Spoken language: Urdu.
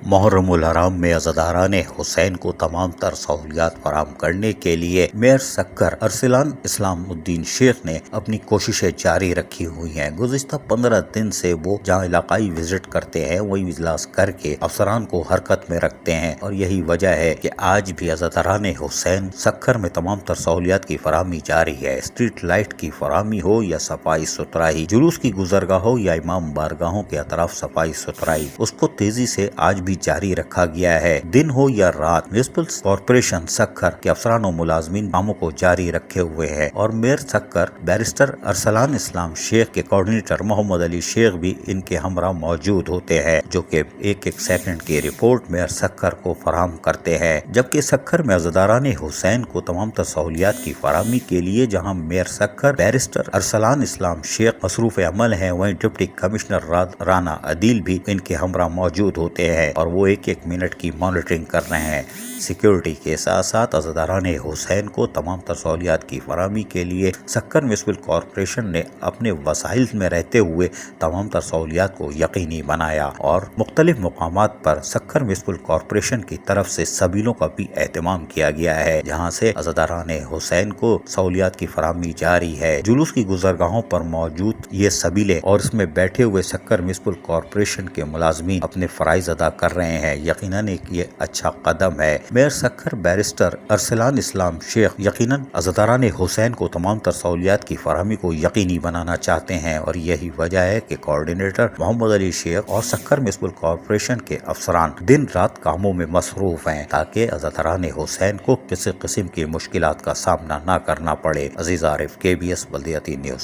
محرم الحرام میں عزاداران حسین کو تمام تر سہولیات فراہم کرنے کے لیے میئر سکر ارسلان اسلام الدین شیخ نے اپنی کوششیں جاری رکھی ہوئی ہیں۔ گزشتہ 15 دن سے وہ جہاں علاقائی وزٹ کرتے ہیں وہی اجلاس کر کے افسران کو حرکت میں رکھتے ہیں، اور یہی وجہ ہے کہ آج بھی عزاداران حسین سکر میں تمام تر سہولیات کی فراہمی جاری ہے۔ اسٹریٹ لائٹ کی فراہمی ہو یا صفائی ستھرائی، جلوس کی گزرگاہ ہو یا امام بارگاہوں کے اطراف صفائی ستھرائی، اس کو تیزی سے آج بھی جاری رکھا گیا ہے۔ دن ہو یا رات، میونسپل کارپوریشن سکر کے افسران و ملازمین کاموں کو جاری رکھے ہوئے ہیں، اور میئر سکر بیرسٹر ارسلان اسلام شیخ کے کوارڈینیٹر محمد علی شیخ بھی ان کے ہمراہ موجود ہوتے ہیں، جو کہ ایک ایک سیکنڈ کی رپورٹ میئر سکر کو فراہم کرتے ہیں۔ جبکہ سکر میں عزاداران حسین کو تمام تر سہولیات کی فراہمی کے لیے جہاں میئر سکر بیرسٹر ارسلان اسلام شیخ مصروف عمل ہیں، وہیں ڈپٹی کمشنر رانا عدیل بھی ان کے ہمراہ موجود ہوتے ہیں، اور وہ ایک ایک منٹ کی مانیٹرنگ کر رہے ہیں۔ سیکیورٹی کے ساتھ ساتھ عزاداران حسین کو تمام تر سہولیات کی فراہمی کے لیے سکر میونسپل کارپوریشن نے اپنے وسائل میں رہتے ہوئے تمام تر سہولیات کو یقینی بنایا، اور مختلف مقامات پر سکر میونسپل کارپوریشن کی طرف سے سبیلوں کا بھی اہتمام کیا گیا ہے، جہاں سے عزاداران حسین کو سہولیات کی فراہمی جاری ہے۔ جلوس کی گزرگاہوں پر موجود یہ سبیلیں اور اس میں بیٹھے ہوئے سکر میونسپل کارپوریشن کے ملازمین اپنے فرائض ادا کر رہے ہیں۔ یقیناً ایک یہ اچھا قدم ہے۔ میئر سکر بیرسٹر ارسلان اسلام شیخ یقیناً عزاداران حسین کو تمام تر سہولیات کی فراہمی کو یقینی بنانا چاہتے ہیں، اور یہی وجہ ہے کہ کوارڈینیٹر محمد علی شیخ اور سکر میونسپل کارپوریشن کے افسران دن رات کاموں میں مصروف ہیں، تاکہ عزاداران حسین کو کسی قسم کی مشکلات کا سامنا نہ کرنا پڑے۔ عزیز عارف، KBS بلدیاتی نیوز۔